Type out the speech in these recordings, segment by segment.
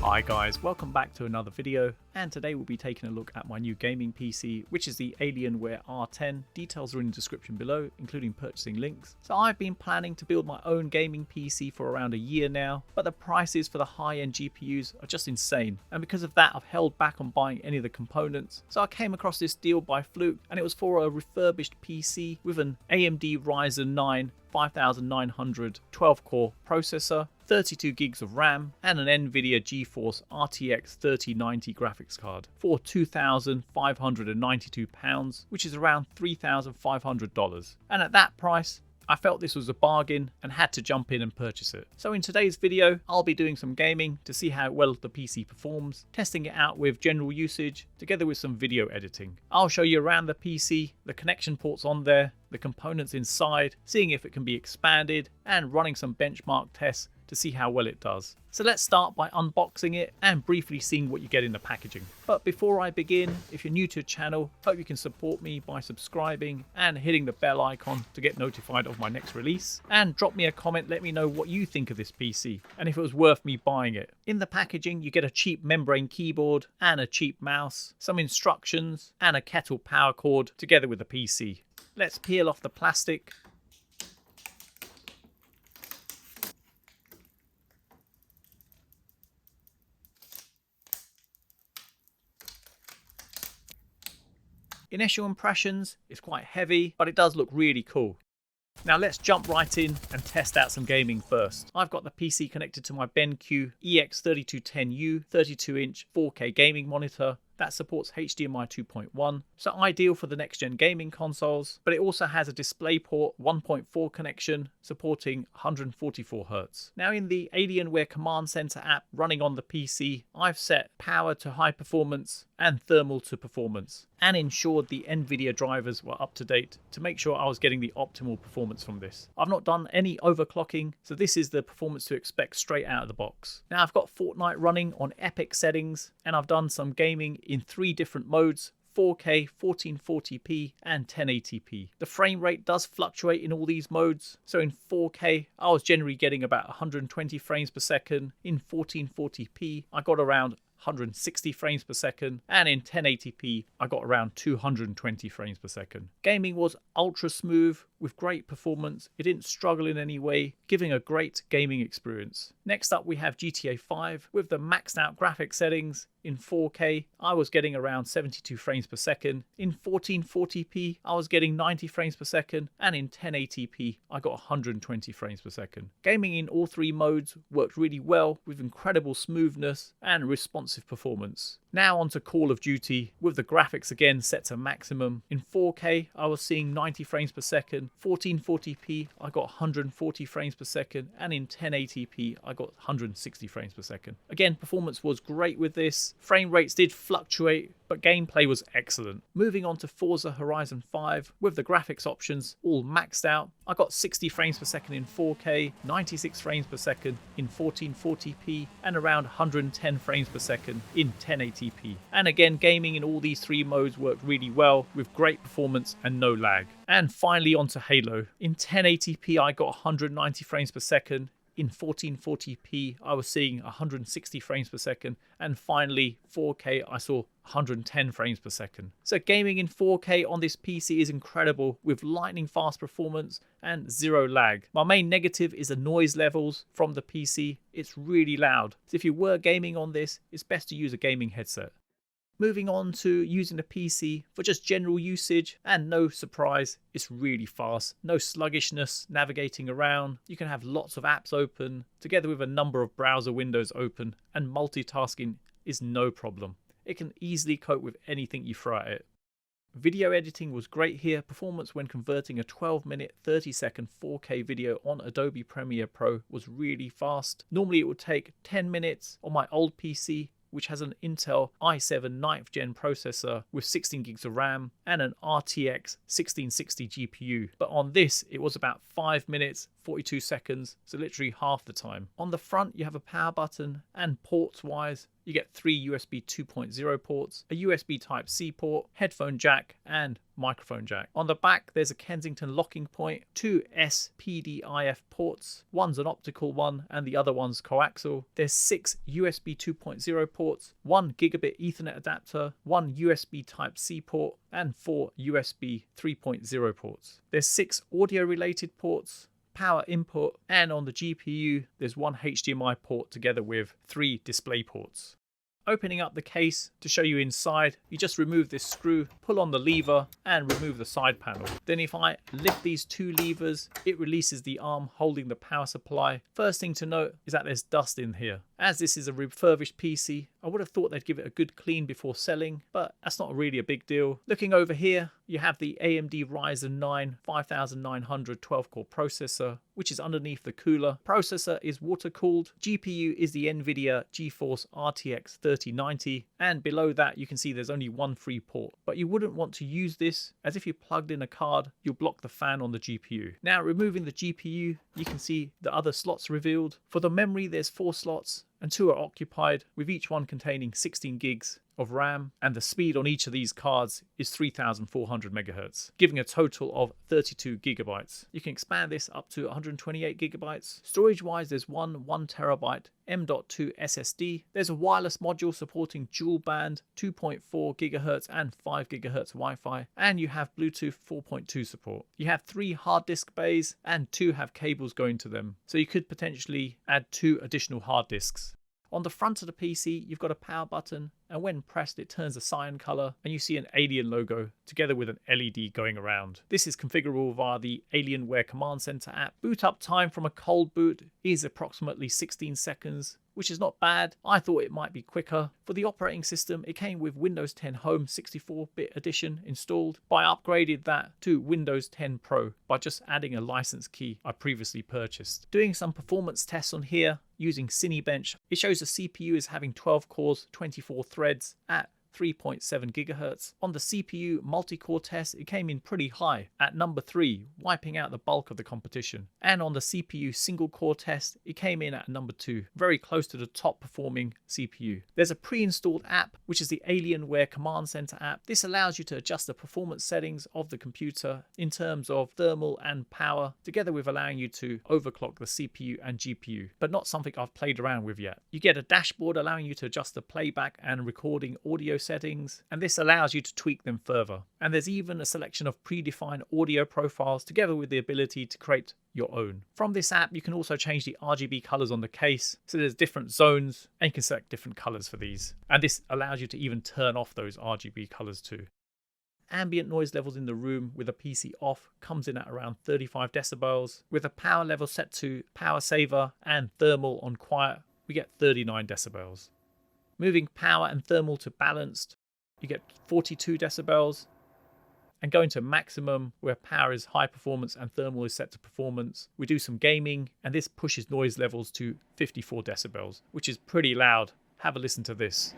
Hi guys, welcome back to another video, and today we'll be taking a look at my new gaming PC, which is the Alienware R10. Details are in the description below, including purchasing links. So I've been planning to build my own gaming PC for around a year now, but the prices for the high-end GPUs are just insane, and because of that I've held back on buying any of the components. So I came across this deal by fluke, and it was for a refurbished PC with an AMD Ryzen 9 5900 12-core processor, 32 gigs of RAM, and an NVIDIA GeForce RTX 3090 graphics card for £2,592, which is around $3,500. And at that price, I felt this was a bargain and had to jump in and purchase it. So in today's video, I'll be doing some gaming to see how well the PC performs, testing it out with general usage, together with some video editing. I'll show you around the PC, the connection ports on there, the components inside, seeing if it can be expanded, and running some benchmark tests to see how well it does. So let's start by unboxing it and briefly seeing what you get in the packaging. But before I begin, if you're new to the channel, hope you can support me by subscribing and hitting the bell icon to get notified of my next release. And drop me a comment, let me know what you think of this PC and if it was worth me buying it. In the packaging, you get a cheap membrane keyboard and a cheap mouse, some instructions, and a kettle power cord together with the PC. Let's peel off the plastic. Initial impressions, it's quite heavy, but it does look really cool. Now let's jump right in and test out some gaming first. I've got the PC connected to my BenQ EX3210U 32-inch 4K gaming monitor that supports HDMI 2.1, so ideal for the next gen gaming consoles, but it also has a DisplayPort 1.4 connection supporting 144Hz. Now in the Alienware Command Center app running on the PC, I've set power to high performance and thermal to performance, and ensured the NVIDIA drivers were up to date to make sure I was getting the optimal performance from this. I've not done any overclocking, so this is the performance to expect straight out of the box. Now I've got Fortnite running on epic settings, and I've done some gaming in 3 different modes: 4K, 1440p and 1080p. The frame rate does fluctuate in all these modes, so in 4K I was generally getting about 120 frames per second, in 1440p I got around 160 frames per second, and in 1080p I got around 220 frames per second. Gaming was ultra smooth with great performance. It didn't struggle in any way, giving a great gaming experience. Next up we have GTA 5 with the maxed out graphics settings. In 4K I was getting around 72 frames per second, in 1440p I was getting 90 frames per second, and in 1080p I got 120 frames per second. Gaming in all 3 modes worked really well with incredible smoothness and responsive performance. Now on to Call of Duty with the graphics again set to maximum. In 4K I was seeing 90 frames per second, 1440p I got 140 frames per second, and in 1080p I got 160 frames per second. Again, performance was great with this. Frame rates did fluctuate, but gameplay was excellent. Moving on to Forza Horizon 5 with the graphics options all maxed out. I got 60 frames per second in 4K, 96 frames per second in 1440p, and around 110 frames per second in 1080p. And again, gaming in all these 3 modes worked really well with great performance and no lag. And finally onto Halo. In 1080p I got 190 frames per second. In 1440p I was seeing 160 frames per second, and finally 4K I saw 110 frames per second. So gaming in 4K on this PC is incredible with lightning fast performance and 0 lag. My main negative is the noise levels from the PC. It's really loud. So if you were gaming on this, it's best to use a gaming headset. Moving on to using the PC for just general usage, and no surprise, it's really fast. No sluggishness navigating around. You can have lots of apps open together with a number of browser windows open, and multitasking is no problem. It can easily cope with anything you throw at it. Video editing was great here. Performance when converting a 12-minute 30-second 4K video on Adobe Premiere Pro was really fast. Normally it would take 10 minutes on my old PC, which has an Intel i7 9th gen processor with 16 gigs of RAM and an RTX 1660 GPU. But on this, it was about 5 minutes, 42 seconds, so literally half the time. On the front, you have a power button, and ports wise, You get 3 USB 2.0 ports, a USB Type-C port, headphone jack, and microphone jack. On the back, there's a Kensington locking point, 2 SPDIF ports, one's an optical one and the other one's coaxial. There's 6 USB 2.0 ports, 1 gigabit Ethernet adapter, 1 USB Type-C port, and 4 USB 3.0 ports. There's 6 audio related ports, power input, and on the GPU there's 1 HDMI port together with 3 display ports. Opening up the case to show you inside, you just remove this screw, pull on the lever and remove the side panel. Then if I lift these 2 levers, it releases the arm holding the power supply. First thing to note is that there's dust in here. As this is a refurbished PC, I would have thought they'd give it a good clean before selling, but that's not really a big deal. Looking over here, you have the AMD Ryzen 9 5900 12-core processor, which is underneath the cooler. Processor is water cooled. GPU is the NVIDIA GeForce RTX 3090, and below that you can see there's only 1 free port. But you wouldn't want to use this, as if you plugged in a card, you'll block the fan on the GPU. Now removing the GPU, you can see the other slots revealed. For the memory, there's 4 slots, and 2 are occupied, with each one containing 16 gigs of RAM, and the speed on each of these cards is 3400 MHz, giving a total of 32 gigabytes. You can expand this up to 128 gigabytes. Storage wise, there's one 1TB M.2 SSD. There's a wireless module supporting dual band 2.4 GHz and 5 GHz Wi-Fi, and you have Bluetooth 4.2 support. You have 3 hard disk bays and 2 have cables going to them, so you could potentially add 2 additional hard disks. On the front of the PC, you've got a power button, and when pressed it turns a cyan color and you see an Alien logo together with an LED going around. This is configurable via the Alienware Command Center app. Boot up time from a cold boot is approximately 16 seconds, which is not bad. I thought it might be quicker. For the operating system, it came with Windows 10 Home 64-bit edition installed, but I upgraded that to Windows 10 Pro by just adding a license key I previously purchased. Doing some performance tests on here using Cinebench, it shows the CPU is having 12 cores, 24 threads at 3.7 GHz. On the CPU multi-core test, it came in pretty high at number 3, wiping out the bulk of the competition. And on the CPU single core test, it came in at number 2, very close to the top performing CPU. There's a pre-installed app, which is the Alienware Command Center app. This allows you to adjust the performance settings of the computer in terms of thermal and power, together with allowing you to overclock the CPU and GPU, but not something I've played around with yet. You get a dashboard allowing you to adjust the playback and recording audio settings, and this allows you to tweak them further. And there's even a selection of predefined audio profiles together with the ability to create your own. From this app, you can also change the RGB colors on the case, so there's different zones and you can select different colors for these. And this allows you to even turn off those RGB colors too. Ambient noise levels in the room with a PC off comes in at around 35 decibels. With a power level set to power saver and thermal on quiet, we get 39 decibels. Moving power and thermal to balanced, you get 42 decibels. And going to maximum, where power is high performance and thermal is set to performance, we do some gaming, and this pushes noise levels to 54 decibels, which is pretty loud. Have a listen to this.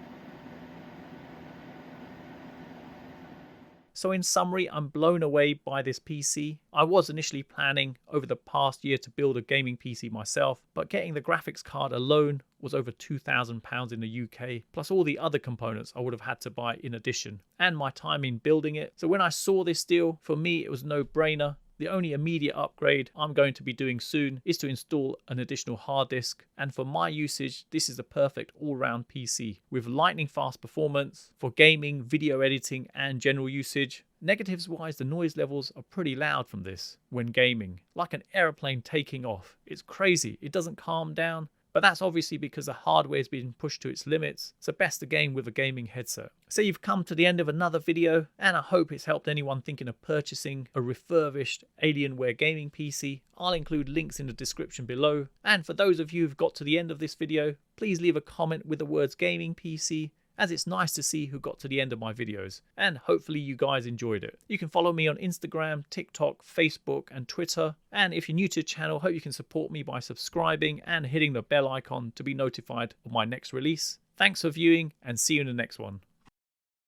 So in summary, I'm blown away by this PC. I was initially planning over the past year to build a gaming PC myself, but getting the graphics card alone was over £2,000 in the UK, plus all the other components I would have had to buy in addition, and my time in building it. So when I saw this deal, for me it was no brainer. The only immediate upgrade I'm going to be doing soon is to install an additional hard disk, and for my usage this is the perfect all-round PC with lightning fast performance for gaming, video editing and general usage. Negatives wise, the noise levels are pretty loud from this when gaming, like an aeroplane taking off. It's crazy, it doesn't calm down. But that's obviously because the hardware is being pushed to its limits, so best again with a gaming headset. So you've come to the end of another video, and I hope it's helped anyone thinking of purchasing a refurbished Alienware gaming PC. I'll include links in the description below. And for those of you who've got to the end of this video, please leave a comment with the words gaming PC, as it's nice to see who got to the end of my videos, and hopefully you guys enjoyed it. You can follow me on Instagram, TikTok, Facebook and Twitter, and if you're new to the channel, hope you can support me by subscribing and hitting the bell icon to be notified of my next release. Thanks for viewing and see you in the next one.